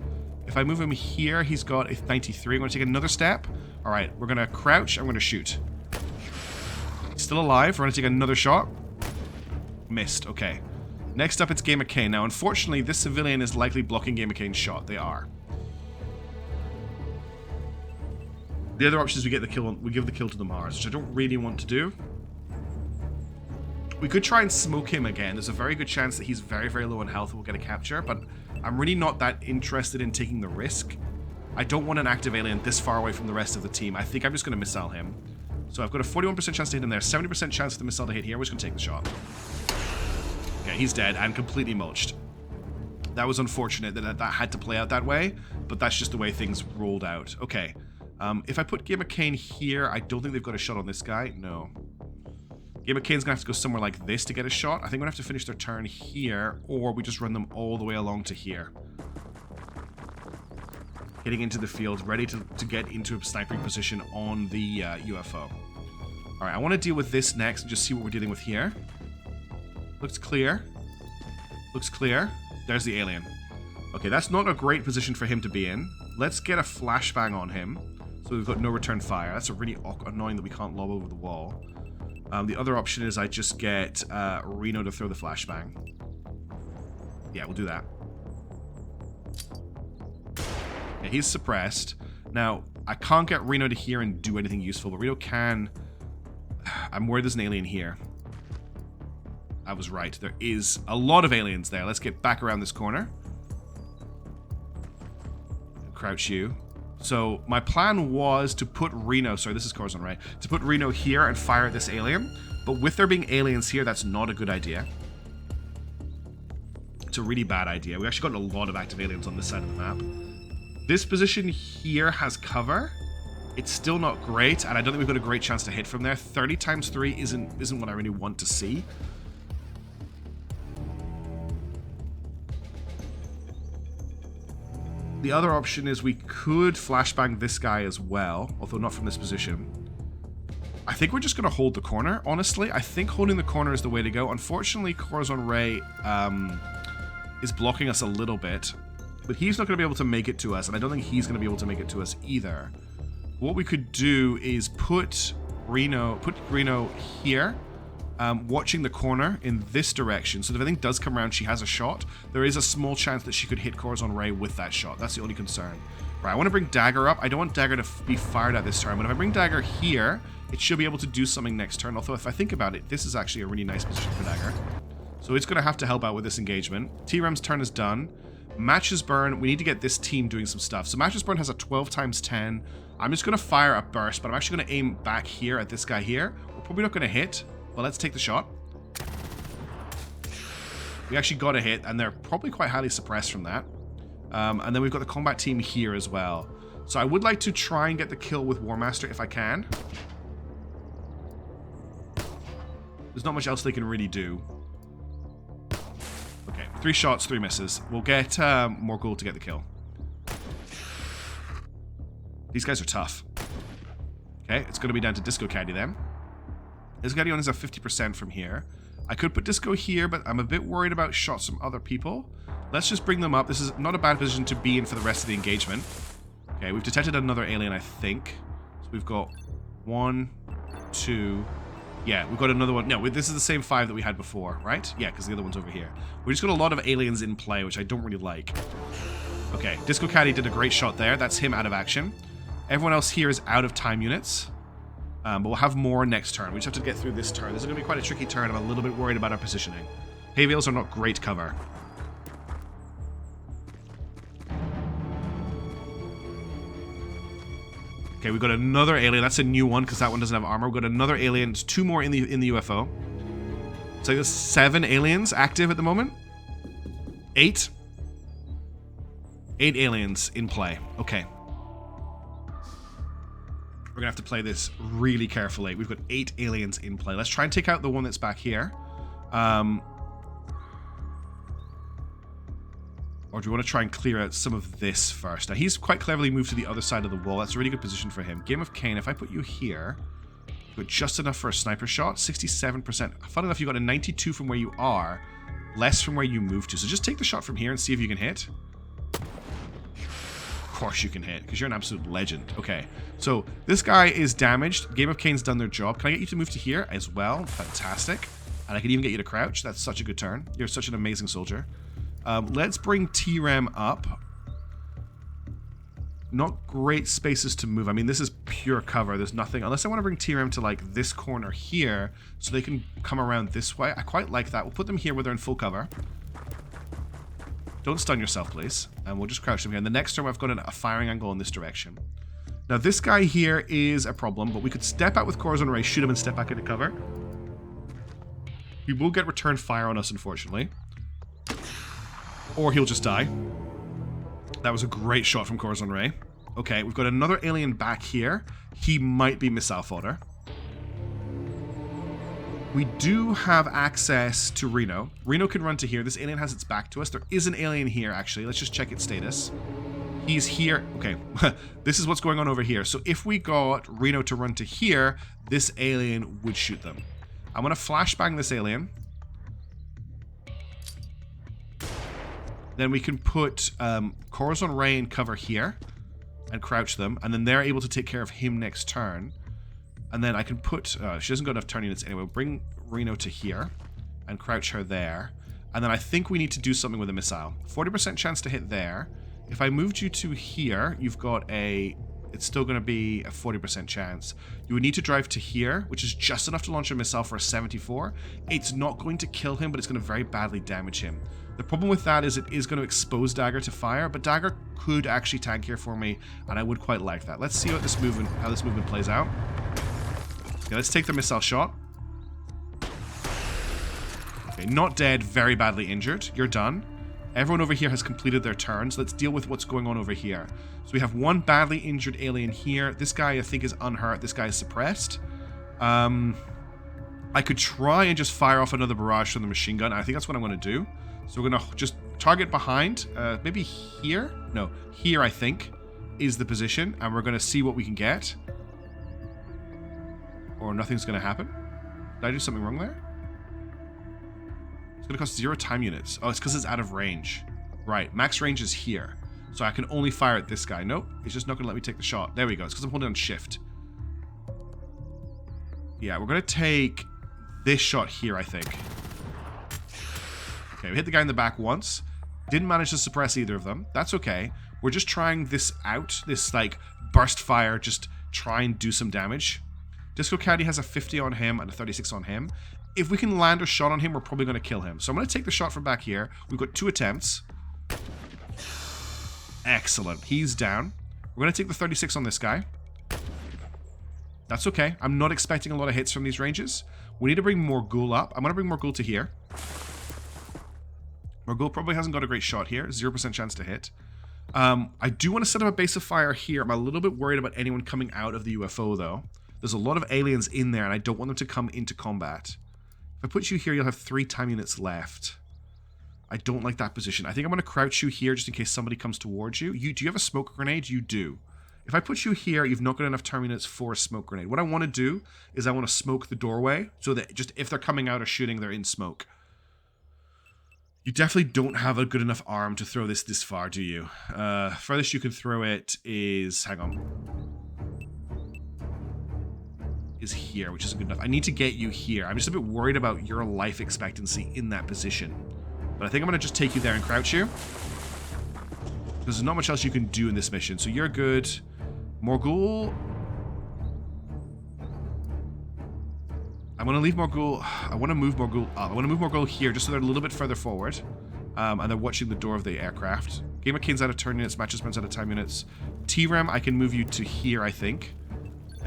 If I move him here, he's got a 93. I'm going to take another step. All right, we're going to crouch. I'm going to shoot. He's still alive. We're going to take another shot. Missed. Okay. Next up, it's Game of Kane. Now, unfortunately, this civilian is likely blocking Game of Kane's shot. They are. The other option is we get the kill. We give the kill to the Mars, which I don't really want to do. We could try and smoke him again. There's a very good chance that he's very, very low on health and we'll get a capture, but I'm really not that interested in taking the risk. I don't want an active alien this far away from the rest of the team. I think I'm just going to missile him. So I've got a 41% chance to hit him there, 70% chance for the missile to hit here. We're just going to take the shot. Okay, he's dead and completely mulched. That was unfortunate that had to play out that way, but that's just the way things rolled out. Okay. If I put Game of Kane here, I don't think they've got a shot on this guy. No. Game of Kane's going to have to go somewhere like this to get a shot. I think we're going to have to finish their turn here, or we just run them all the way along to here. Getting into the field, ready to get into a sniping position on the UFO. Alright, I want to deal with this next and just see what we're dealing with here. Looks clear. Looks clear. There's the alien. Okay, that's not a great position for him to be in. Let's get a flashbang on him. So we've got no return fire. That's a really annoying that we can't lob over the wall. The other option is I just get Reno to throw the flashbang. Yeah, we'll do that. Yeah, he's suppressed. Now, I can't get Reno to here and do anything useful, but Reno can... I'm worried there's an alien here. I was right. There is a lot of aliens there. Let's get back around this corner. Crouch you. So my plan was to put Reno, sorry, this is Corazon Ray, to put Reno here and fire at this alien. But with there being aliens here, that's not a good idea. It's a really bad idea. We actually got a lot of active aliens on this side of the map. This position here has cover. It's still not great, and I don't think we've got a great chance to hit from there. 30 times 3 isn't what I really want to see. The other option is we could flashbang this guy as well, although not from this position. I think we're just going to hold the corner, honestly. I think holding the corner is the way to go. Unfortunately, Corazon Ray is blocking us a little bit, but he's not going to be able to make it to us, and I don't think he's going to be able to make it to us either. What we could do is put Reno here, watching the corner in this direction, so that if anything does come around, she has a shot. There is a small chance that she could hit Corazon Ray with that shot. That's the only concern. Right, I want to bring Dagger up. I don't want Dagger to be fired at this turn, but if I bring Dagger here, it should be able to do something next turn. Although, if I think about it, this is actually a really nice position for Dagger. So it's going to have to help out with this engagement. T-Rem's turn is done. Matches Burn, we need to get this team doing some stuff. So Matches Burn has a 12 times 10. I'm just going to fire a burst, but I'm actually going to aim back here at this guy here. We're probably not going to hit. Well, let's take the shot. We actually got a hit, and they're probably quite highly suppressed from that. And then we've got the combat team here as well. So I would like to try and get the kill with War Master if I can. There's not much else they can really do. Okay, 3 shots, 3 misses. We'll get more gold to get the kill. These guys are tough. Okay, it's going to be down to Disco Caddy then. Disco Caddy only has a 50% from here. I could put Disco here, but I'm a bit worried about shots from other people. Let's just bring them up. This is not a bad position to be in for the rest of the engagement. Okay, we've detected another alien, I think. So we've got 1, 2... Yeah, we've got another one. No, this is the same 5 that we had before, right? Yeah, because the other one's over here. We just got a lot of aliens in play, which I don't really like. Okay, Disco Caddy did a great shot there. That's him out of action. Everyone else here is out of time units. But we'll have more next turn. We just have to get through this turn. This is going to be quite a tricky turn. I'm a little bit worried about our positioning. Hay Veils are not great cover. Okay, we've got another alien. That's a new one because that one doesn't have armor. We've got another alien. There's 2 more in the UFO. So there's 7 aliens active at the moment. 8. 8 aliens in play. Okay. We're going to have to play this really carefully. We've got 8 aliens in play. Let's try and take out the one that's back here. Or do we want to try and clear out some of this first? Now, he's quite cleverly moved to the other side of the wall. That's a really good position for him. Game of Kane, if I put you here, you've got just enough for a sniper shot. 67%. Fun enough, you got a 92 from where you are, less from where you moved to. So just take the shot from here and see if you can hit. Of course you can hit, because you're an absolute legend. Okay, so this guy is damaged. Game of Kane's done their job. Can I get you to move to here as well? Fantastic. And I can even get you to crouch. That's such a good turn. You're such an amazing soldier. Let's bring T-Rem up. Not great spaces to move. I mean, this is pure cover. There's nothing. Unless I want to bring T-Rem to, like, this corner here so they can come around this way. I quite like that. We'll put them here where they're in full cover. Don't stun yourself, please. And we'll just crouch them here. And the next turn, I've got a firing angle in this direction. Now, this guy here is a problem, but we could step out with Corazon Ray, shoot him, and step back into cover. He will get return fire on us, unfortunately. Or he'll just die. That was a great shot from Corazon Ray. Okay, we've got another alien back here. He might be missile fodder. We do have access to Reno. Reno can run to here. This alien has its back to us. There is an alien here, actually. Let's just check its status. He's here. Okay, this is what's going on over here. So if we got Reno to run to here, this alien would shoot them. I'm going to flashbang this alien. Then we can put Corazon Ray in cover here and crouch them, and then they're able to take care of him next turn. And then I can put, she doesn't got enough turn units anyway, we'll bring Reno to here and crouch her there. And then I think we need to do something with a missile. 40% chance to hit there. If I moved you to here, you've got it's still going to be a 40% chance. You would need to drive to here, which is just enough to launch a missile for a 74. It's not going to kill him, but it's going to very badly damage him. The problem with that is it is going to expose Dagger to fire, but Dagger could actually tank here for me, and I would quite like that. Let's see how this movement plays out. Okay, let's take the missile shot. Okay, not dead, very badly injured. You're done. Everyone over here has completed their turns. Let's deal with what's going on over here. So we have one badly injured alien here. This guy, I think, is unhurt. This guy is suppressed. I could try and just fire off another barrage from the machine gun. I think that's what I'm going to do. So we're going to just target behind. Maybe here? No, here, I think, is the position. And we're going to see what we can get. Or nothing's going to happen. Did I do something wrong there? It's going to cost 0 time units. Oh, it's because it's out of range. Right, max range is here. So I can only fire at this guy. Nope, it's just not going to let me take the shot. There we go. It's because I'm holding on shift. Yeah, we're going to take this shot here, I think. Okay, we hit the guy in the back once. Didn't manage to suppress either of them. That's okay. We're just trying this out. This, like, burst fire. Just try and do some damage. Disco Caddy has a 50 on him and a 36 on him. If we can land a shot on him, we're probably going to kill him. So I'm going to take the shot from back here. We've got 2 attempts. Excellent. He's down. We're going to take the 36 on this guy. That's okay. I'm not expecting a lot of hits from these ranges. We need to bring Morgul up. I'm going to bring Morgul to here. Morgul probably hasn't got a great shot here. 0% chance to hit. I do want to set up a base of fire here. I'm a little bit worried about anyone coming out of the UFO, though. There's a lot of aliens in there, and I don't want them to come into combat. If I put you here, you'll have 3 time units left. I don't like that position. I think I'm going to crouch you here just in case somebody comes towards you. Do you have a smoke grenade? You do. If I put you here, you've not got enough time units for a smoke grenade. What I want to do is I want to smoke the doorway so that just if they're coming out or shooting, they're in smoke. You definitely don't have a good enough arm to throw this far, do you? Furthest you can throw it is... hang on. Is here, which isn't good enough. I need to get you here. I'm just a bit worried about your life expectancy in that position. But I think I'm going to just take you there and crouch you. Because there's not much else you can do in this mission. So you're good. Morgul. I'm going to leave Morgul. I want to move Morgul up. I want to move Morgul here just so they're a little bit further forward. And they're watching the door of the aircraft. Game of Kings out of turn units. Matches runs out of time units. T-Rem, I can move you to here, I think.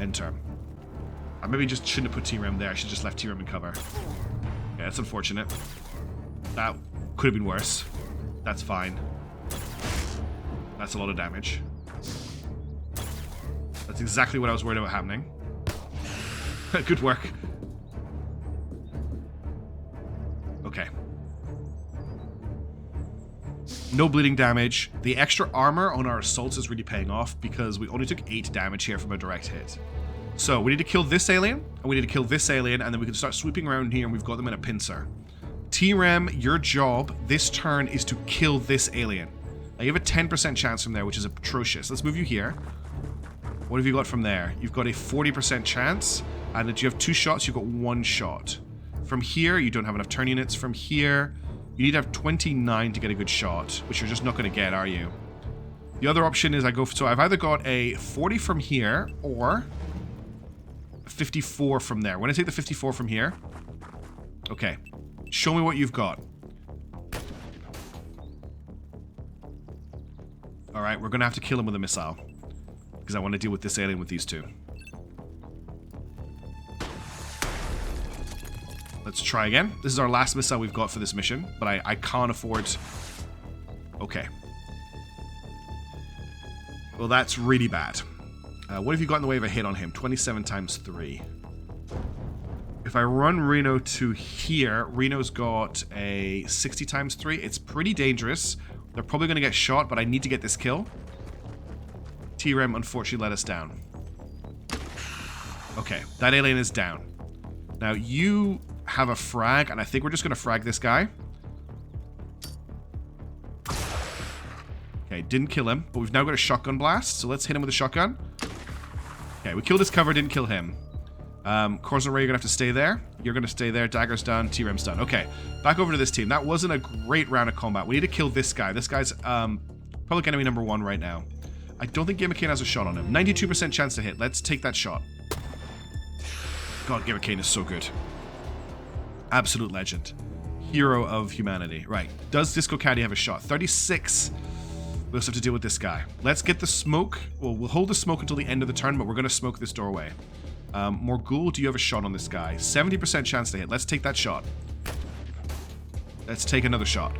Enter. I maybe just shouldn't have put T-Rem there. I should have just left T-Rem in cover. Yeah, that's unfortunate. That could have been worse. That's fine. That's a lot of damage. That's exactly what I was worried about happening. Good work. Okay. No bleeding damage. The extra armor on our assaults is really paying off because we only took 8 damage here from a direct hit. So we need to kill this alien, and we need to kill this alien, and then we can start sweeping around here, and we've got them in a pincer. T-Rem, your job this turn is to kill this alien. Now you have a 10% chance from there, which is atrocious. Let's move you here. What have you got from there? You've got a 40% chance, and if you have 2 shots, you've got 1 shot. From here, you don't have enough turn units. From here, you need to have 29 to get a good shot, which you're just not going to get, are you? The other option is so I've either got a 40 from here or a 54 from there. When I take the 54 from here, okay, show me what you've got. All right, we're going to have to kill him with a missile because I want to deal with this alien with these two. Let's try again. This is our last missile we've got for this mission, but I can't afford... Okay. Well, that's really bad. What have you got in the way of a hit on him? 27 times 3. If I run Reno to here, Reno's got a 60 times 3. It's pretty dangerous. They're probably going to get shot, but I need to get this kill. TRM unfortunately let us down. Okay, that alien is down. Now, you have a frag, and I think we're just going to frag this guy. Okay, didn't kill him, but we've now got a shotgun blast, so let's hit him with a shotgun. Okay, we killed his cover, didn't kill him. Corson Ray, you're going to have to stay there. You're going to stay there. Dagger's done. T-Rem's done. Okay, back over to this team. That wasn't a great round of combat. We need to kill this guy. This guy's public enemy number 1 right now. I don't think Gamer Kane has a shot on him. 92% chance to hit. Let's take that shot. God, Gamer Kane is so good. Absolute legend. Hero of humanity. Right. Does Disco Caddy have a shot? 36. We also have to deal with this guy. Let's get the smoke. Well, we'll hold the smoke until the end of the turn, but we're going to smoke this doorway. Morgul, do you have a shot on this guy? 70% chance to hit. Let's take that shot. Let's take another shot.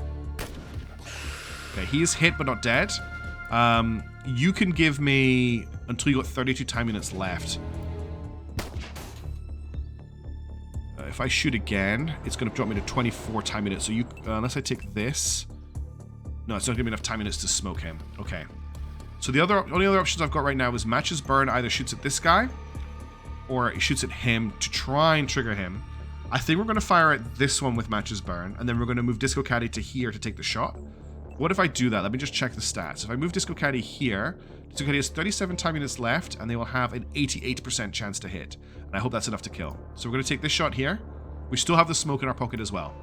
Okay, he is hit but not dead. You can give me until you got 32 time units left. If I shoot again, it's going to drop me to 24 time units. So you, unless I take this... No, it's not going to be enough time units to smoke him. Okay. So the only other options I've got right now is Matches Burn either shoots at this guy or he shoots at him to try and trigger him. I think we're going to fire at this one with Matches Burn, and then we're going to move Disco Caddy to here to take the shot. What if I do that? Let me just check the stats. If I move Disco Caddy here, Disco Caddy has 37 time units left, and they will have an 88% chance to hit. And I hope that's enough to kill. So we're going to take this shot here. We still have the smoke in our pocket as well.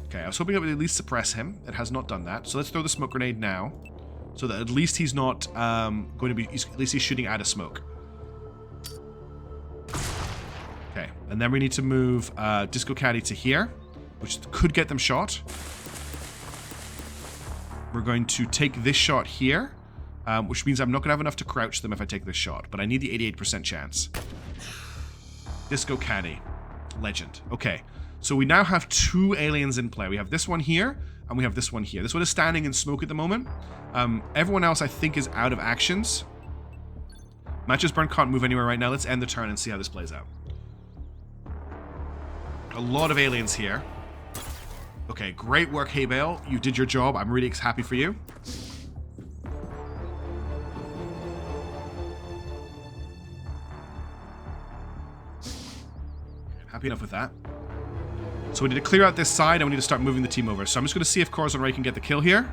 Okay, I was hoping it would at least suppress him. It has not done that. So let's throw the smoke grenade now, so that at least he's not going to be... At least he's shooting out of smoke. Okay, and then we need to move Disco Caddy to here, which could get them shot. We're going to take this shot here, which means I'm not going to have enough to crouch them if I take this shot, but I need the 88% chance. Disco Caddy. Legend. Okay, so we now have 2 aliens in play. We have this one here, and we have this one here. This one is standing in smoke at the moment. Everyone else, I think, is out of actions. Matches Burn can't move anywhere right now. Let's end the turn and see how this plays out. A lot of aliens here. Okay, great work, Hey Bale. You did your job. I'm really happy for you. Happy enough with that. So we need to clear out this side, and we need to start moving the team over. So I'm just going to see if Corazon Ray can get the kill here.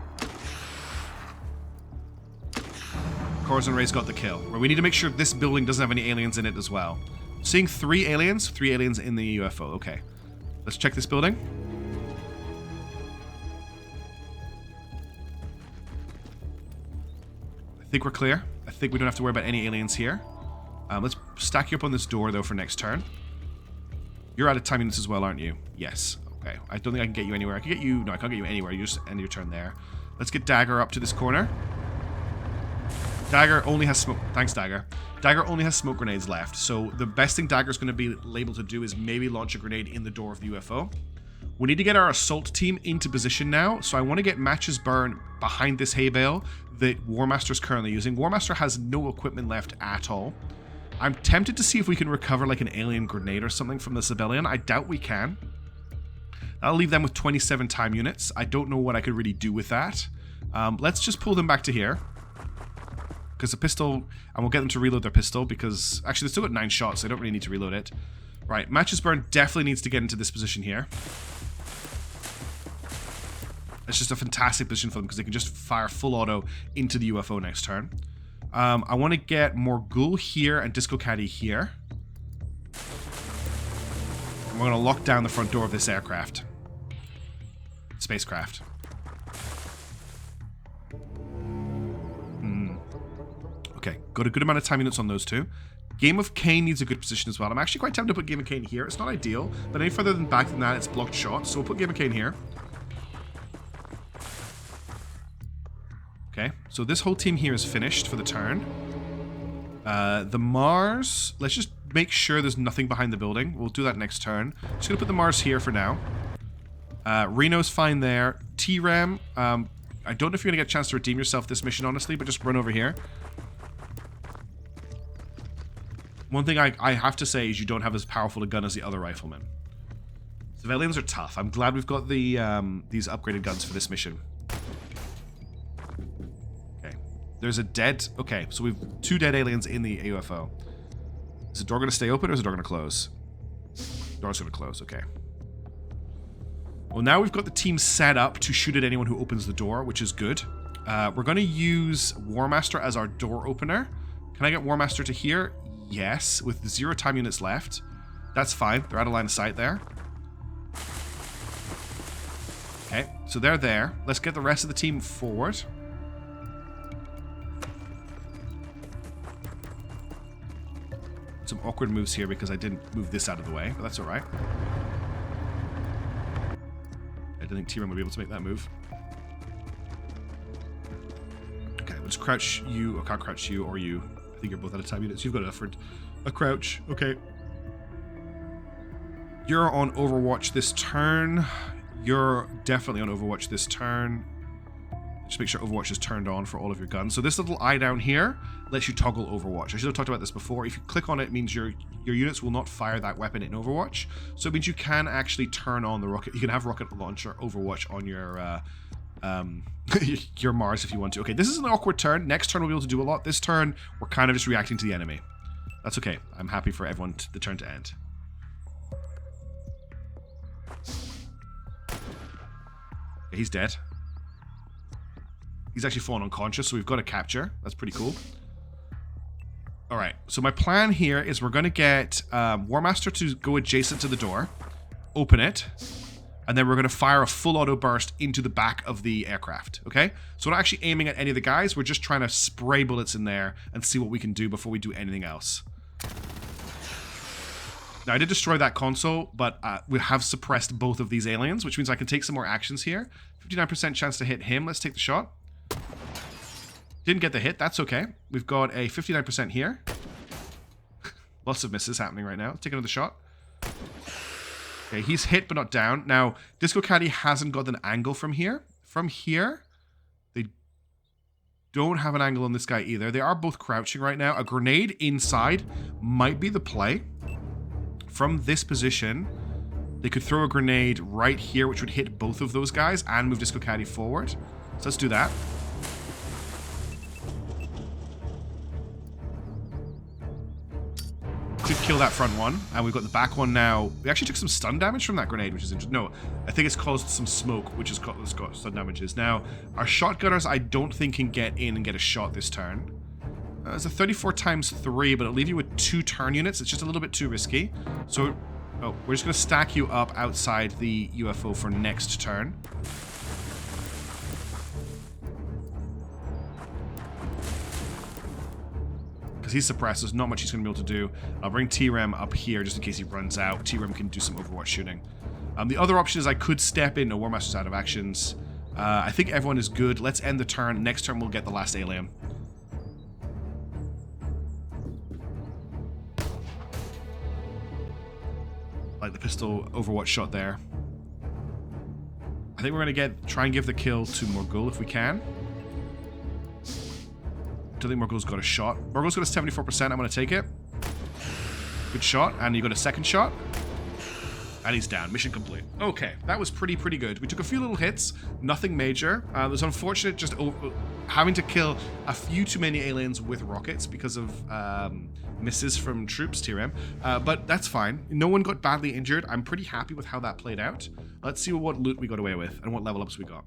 Corazon Ray's got the kill. Where we need to make sure this building doesn't have any aliens in it as well. Seeing 3 aliens in the UFO. Okay. Let's check this building. I think we're clear. I think we don't have to worry about any aliens here. Let's stack you up on this door, though, for next turn. You're out of time units as well, aren't you? Yes. Okay. I don't think I can get you anywhere. I can get you... No, I can't get you anywhere. You just end your turn there. Let's get Dagger up to this corner. Dagger only has smoke... Thanks, Dagger. Dagger only has smoke grenades left, so the best thing Dagger's going to be able to do is maybe launch a grenade in the door of the UFO. We need to get our assault team into position now, so I want to get Matches Burn behind this hay bale that War Master's currently using. War Master has no equipment left at all. I'm tempted to see if we can recover like an alien grenade or something from the civilian. I doubt we can. That'll leave them with 27 time units. I don't know what I could really do with that. Let's just pull them back to here. Because the pistol, and we'll get them to reload their pistol because, actually, they've still got 9 shots, so they don't really need to reload it. Right, Matches Burn definitely needs to get into this position here. It's just a fantastic position for them because they can just fire full auto into the UFO next turn. I want to get Morgul here and Disco Caddy here. And we're going to lock down the front door of this aircraft. Spacecraft. Okay, got a good amount of time units on those two. Game of Cain needs a good position as well. I'm actually quite tempted to put Game of Cain here. It's not ideal, but any further than back than that, it's blocked shot. So we'll put Game of Cain here. Okay, so this whole team here is finished for the turn. The Mars, let's just make sure there's nothing behind the building. We'll do that next turn. Just gonna put the Mars here for now. Reno's fine there. T-Ram, I don't know if you're gonna get a chance to redeem yourself this mission, honestly, but just run over here. One thing I have to say is you don't have as powerful a gun as the other riflemen. Civilians are tough. I'm glad we've got the these upgraded guns for this mission. Okay. There's a dead... Okay, so we've 2 dead aliens in the UFO. Is the door going to stay open or is the door going to close? Door's going to close, okay. Well, now we've got the team set up to shoot at anyone who opens the door, which is good. We're going to use War Master as our door opener. Can I get War Master to here? Yes, with 0 time units left. That's fine. They're out of line of sight there. Okay, so they're there. Let's get the rest of the team forward. Some awkward moves here because I didn't move this out of the way, but that's alright. I didn't think T-Ram would be able to make that move. Okay, we'll just crouch you. I can't crouch you or you. I think you're both out of time units. You've got a crouch. Okay. You're on Overwatch this turn. You're definitely on Overwatch this turn. Just make sure Overwatch is turned on for all of your guns. So this little eye down here lets you toggle Overwatch. I should have talked about this before. If you click on it, it means your units will not fire that weapon in Overwatch. So it means you can actually turn on the rocket. You can have rocket launcher Overwatch on your your Mars if you want to. Okay, this is an awkward turn. Next turn we'll be able to do a lot. This turn, we're kind of just reacting to the enemy. That's okay. I'm happy for everyone the turn to end. Okay, he's dead. He's actually fallen unconscious, so we've got a capture. That's pretty cool. Alright, so my plan here is we're going to get War Master to go adjacent to the door, open it, and then we're going to fire a full auto burst into the back of the aircraft, okay? So we're not actually aiming at any of the guys, we're just trying to spray bullets in there and see what we can do before we do anything else. Now, I did destroy that console, but we have suppressed both of these aliens, which means I can take some more actions here. 59% chance to hit him. Let's take the shot. Didn't get the hit. That's okay. We've got a 59% here. Lots of misses happening right now. Take another shot. Okay, he's hit but not down. Now, Disco Caddy hasn't got an angle from here. From here, they don't have an angle on this guy either. They are both crouching right now. A grenade inside might be the play. From this position, they could throw a grenade right here, which would hit both of those guys and move Disco Caddy forward. So let's do that. Could kill that front one, and we've got the back one now. We actually took some stun damage from that grenade, which is interesting. No, I think it's caused some smoke, which has caused stun damages. Now, our shotgunners, I don't think can get in and get a shot this turn. It's a 34 times 3, but it'll leave you with 2 turn units. It's just a little bit too risky. So, we're just going to stack you up outside the UFO for next turn. Because he's suppressed, there's not much he's going to be able to do. I'll bring T-Ram up here just in case he runs out. T-Ram can do some Overwatch shooting. The other option is I could step in. No, War Master's out of actions. I think everyone is good. Let's end the turn. Next turn we'll get the last alien. Like the pistol Overwatch shot there. I think we're going to try and give the kill to Morgul if we can. I don't think Morgul's got a shot. Morgul's got a 74%. I'm going to take it. Good shot. And you got a second shot. And he's down. Mission complete. Okay, that was pretty good. We took a few little hits. Nothing major. It was unfortunate just having to kill a few too many aliens with rockets because of misses from troops, T-Ram. But that's fine. No one got badly injured. I'm pretty happy with how that played out. Let's see what loot we got away with and what level ups we got.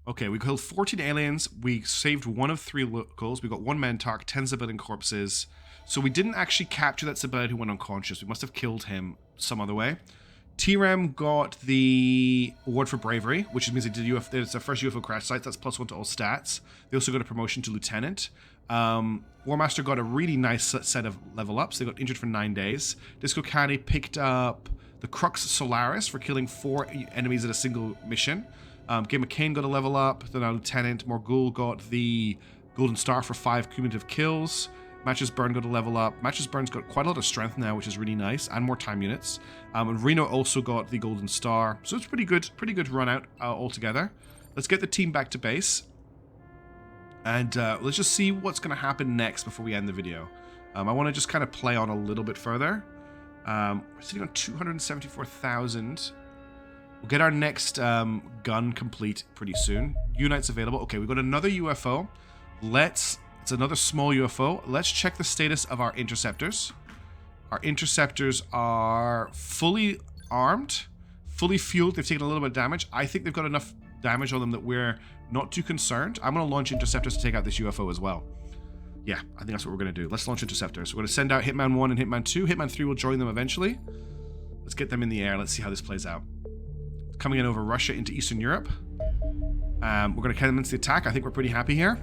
Okay, we killed 14 aliens. We saved one of 3 locals. We got 1 Mentarch, 10 civilian corpses. So we didn't actually capture that civilian who went unconscious. We must have killed him some other way. TREM got the award for bravery, which means it's their first UFO crash site. That's +1 to all stats. They also got a promotion to lieutenant. Warmaster got a really nice set of level ups. They got injured for 9 days. Disco Candy picked up the Crux Solaris for killing 4 enemies at a single mission. Game McCain got a level up. Then our lieutenant Morgul got the Golden Star for 5 cumulative kills. Matches Burn got a level up. Matches Burn's got quite a lot of strength now, which is really nice, and more time units. And Reno also got the Golden Star, so it's pretty good run out altogether. Let's get the team back to base, and let's just see what's going to happen next before we end the video. I want to just kind of play on a little bit further. We're sitting on 274,000. We'll get our next gun complete pretty soon. Unites available. Okay, we've got another UFO. It's another small UFO. Let's check the status of our interceptors. Our interceptors are fully armed, fully fueled. They've taken a little bit of damage. I think they've got enough damage on them that we're not too concerned. I'm going to launch interceptors to take out this UFO as well. Yeah, I think that's what we're going to do. Let's launch interceptors. We're going to send out Hitman 1 and Hitman 2. Hitman 3 will join them eventually. Let's get them in the air. Let's see how this plays out. Coming in over Russia into Eastern Europe. We're going to commence the attack. I think we're pretty happy here.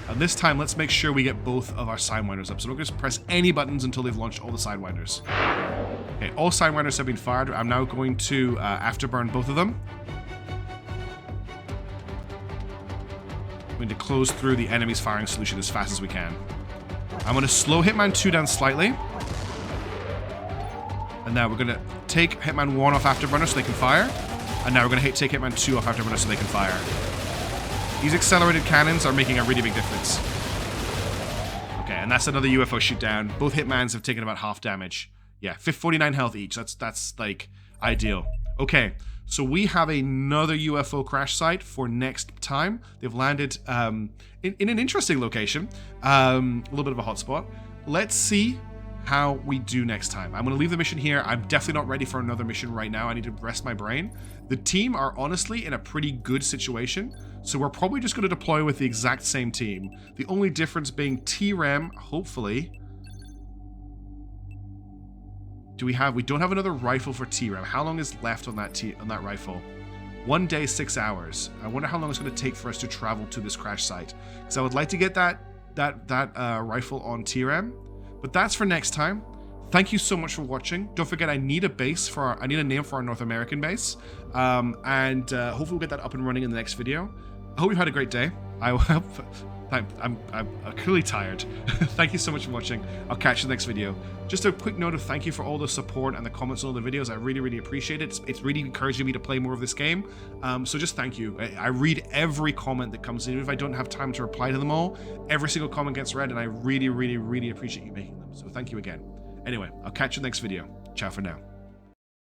And this time, let's make sure we get both of our Sidewinders up. So we're going to press any buttons until they've launched all the Sidewinders. Okay, all Sidewinders have been fired. I'm now going to afterburn both of them. I'm going to close through the enemy's firing solution as fast as we can. I'm going to slow Hitman 2 down slightly. And now we're going to take Hitman 1 off afterburner so they can fire. And now we're going to take Hitman 2 off afterburner so they can fire. These accelerated cannons are making a really big difference. Okay, and that's another UFO shoot down. Both Hitmans have taken about half damage. Yeah, 49 health each. That's like ideal. Okay, so we have another UFO crash site for next time. They've landed in an interesting location. A little bit of a hotspot. Let's see how we do next time. I'm going to leave the mission here. I'm definitely not ready for another mission right now. I need to rest my brain. The team are honestly in a pretty good situation, so we're probably just going to deploy with the exact same team. The only difference being TREM, hopefully. We don't have another rifle for TREM. How long is left on that rifle? 1 day, 6 hours. I wonder how long it's going to take for us to travel to this crash site. Because I would like to get that rifle on TREM. But that's for next time. Thank you so much for watching. Don't forget, I need a name for our North American base. Hopefully we'll get that up and running in the next video. I hope you had a great day. I'm clearly tired. Thank you so much for watching. I'll catch you in the next video. Just a quick note of thank you for all the support and the comments on all the videos. I really, really appreciate it. It's really encouraging me to play more of this game. So just thank you. I read every comment that comes in. Even if I don't have time to reply to them all, every single comment gets read, and I really, really, really appreciate you making them. So thank you again. Anyway, I'll catch you in the next video. Ciao for now.